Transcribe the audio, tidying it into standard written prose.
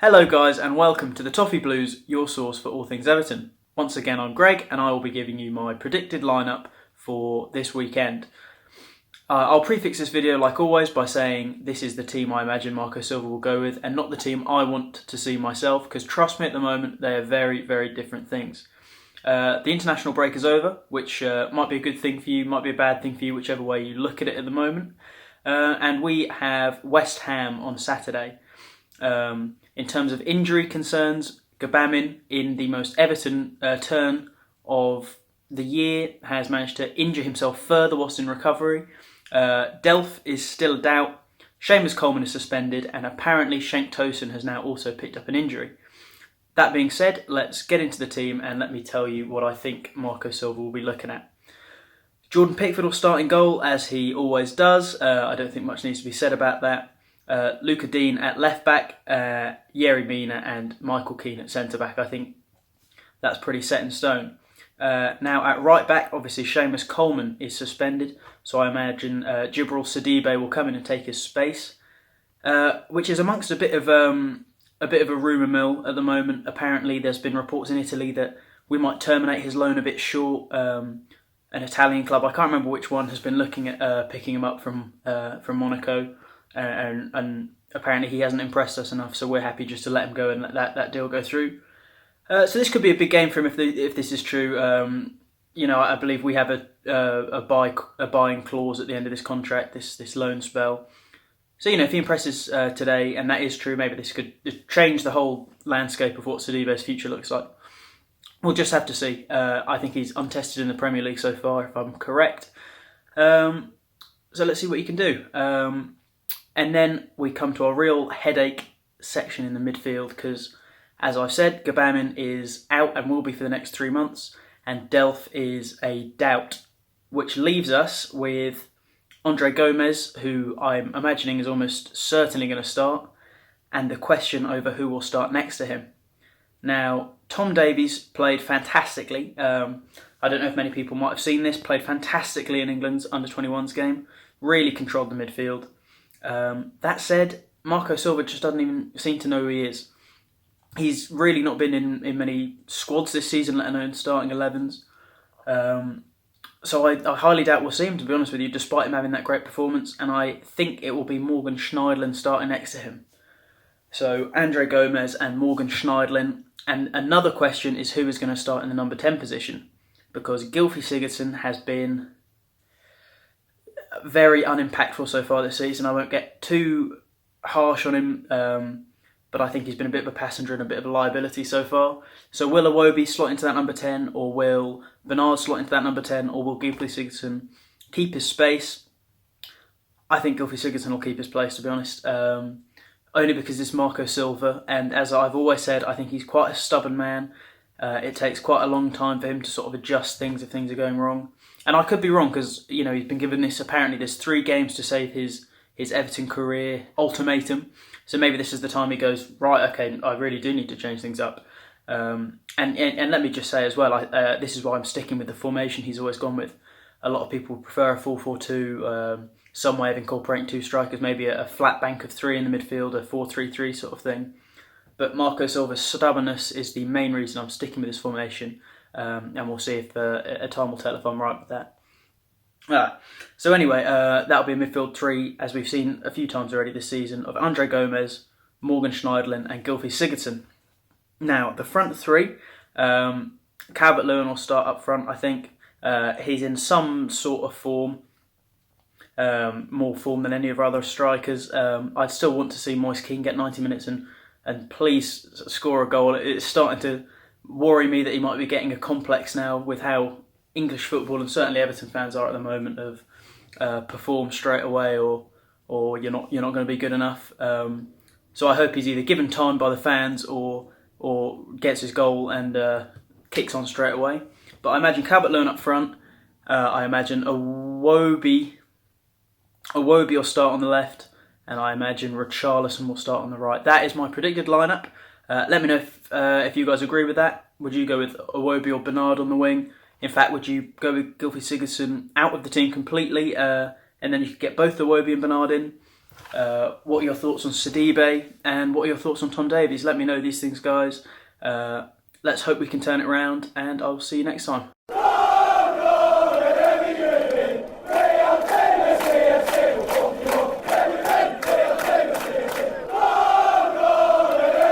Hello guys and welcome to the Toffee Blues, your source for all things Everton. Once again I'm Greg and I will be giving you my predicted lineup for this weekend. I'll prefix this video like always by saying this is the team I imagine Marco Silva will go with and not the team I want to see myself, because trust me, at the moment they are very, very different things. The international break is over, which might be a good thing for you, might be a bad thing for you, whichever way you look at it at the moment. And we have West Ham on Saturday. In terms of injury concerns, Gbamin, in the most Everton turn of the year, has managed to injure himself further whilst in recovery. Delph is still a doubt. Seamus Coleman is suspended, and apparently Cenk Tosun has now also picked up an injury. That being said, let's get into the team and let me tell you what I think Marco Silva will be looking at. Jordan Pickford will start in goal, as he always does. I don't think much needs to be said about that. Luca Dean at left back, Yerry Mina and Michael Keane at centre back. I think that's pretty set in stone. Now at right back, obviously Seamus Coleman is suspended, so I imagine Djibril Sidibe will come in and take his space, which is amongst a bit of a rumour mill at the moment. Apparently, there's been reports in Italy that we might terminate his loan a bit short. An Italian club, I can't remember which one, has been looking at picking him up from Monaco. And apparently he hasn't impressed us enough, so we're happy just to let him go and let that deal go through. So this could be a big game for him if this is true. I believe we have a buying clause at the end of this contract, this loan spell. So if he impresses today, and that is true, maybe this could change the whole landscape of what Sidibe's future looks like. We'll just have to see. I think he's untested in the Premier League so far, if I'm correct. So let's see what he can do. And then we come to our real headache section in the midfield, because, as I've said, Gbamin is out and will be for the next 3 months, and Delph is a doubt, which leaves us with Andre Gomez, who I'm imagining is almost certainly going to start, and the question over who will start next to him. Now, Tom Davies played fantastically. I don't know if many people might have seen this, played fantastically in England's under-21s game, really controlled the midfield. That said, Marco Silva just doesn't even seem to know who he is. He's really not been in many squads this season, let alone starting 11s. So I highly doubt we'll see him, to be honest with you, despite him having that great performance. And I think it will be Morgan Schneiderlin starting next to him. So Andre Gomez and Morgan Schneiderlin. And another question is who is going to start in the number 10 position, because Gylfi Sigurdsson has been very unimpactful so far this season. I won't get too harsh on him, but I think he's been a bit of a passenger and a bit of a liability so far. So will Iwobi slot into that number 10, or will Bernard slot into that number 10, or will Gylfi Sigurdsson keep his space? I think Gylfi Sigurdsson will keep his place, to be honest, only because it's Marco Silva, and as I've always said, I think he's quite a stubborn man. It takes quite a long time for him to sort of adjust things if things are going wrong. And I could be wrong, because he's been given apparently there's 3 games to save his Everton career ultimatum. So maybe this is the time he goes, right, okay, I really do need to change things up. And let me just say as well, this is why I'm sticking with the formation he's always gone with. A lot of people prefer a 4-4-2, some way of incorporating 2 strikers, maybe a flat bank of 3 in the midfield, a 4-3-3 sort of thing. But Marco Silva's stubbornness is the main reason I'm sticking with this formation. And we'll see if time will tell if I'm right with that. So anyway, that'll be a midfield 3, as we've seen a few times already this season, of Andre Gomez, Morgan Schneiderlin and Gylfi Sigurdsson. Now, the front 3, Calvert-Lewin will start up front, I think. He's in some sort of form, more form than any of our other strikers. I'd still want to see Moise Kean get 90 minutes and please score a goal. It's starting to worry me that he might be getting a complex now with how English football, and certainly Everton fans, are at the moment, of perform straight away or you're not going to be good enough. So I hope he's either given time by the fans or gets his goal and kicks on straight away. But I imagine Calvert-Lewin up front. I imagine Iwobi will start on the left, and I imagine Richarlison will start on the right. That is my predicted lineup. Let me know if you guys agree with that. Would you go with Iwobi or Bernard on the wing? In fact, would you go with Gylfi Sigurdsson out of the team completely, and then you could get both Iwobi and Bernard in? What are your thoughts on Sidibe? And what are your thoughts on Tom Davies? Let me know these things, guys. Let's hope we can turn it around, and I'll see you next time.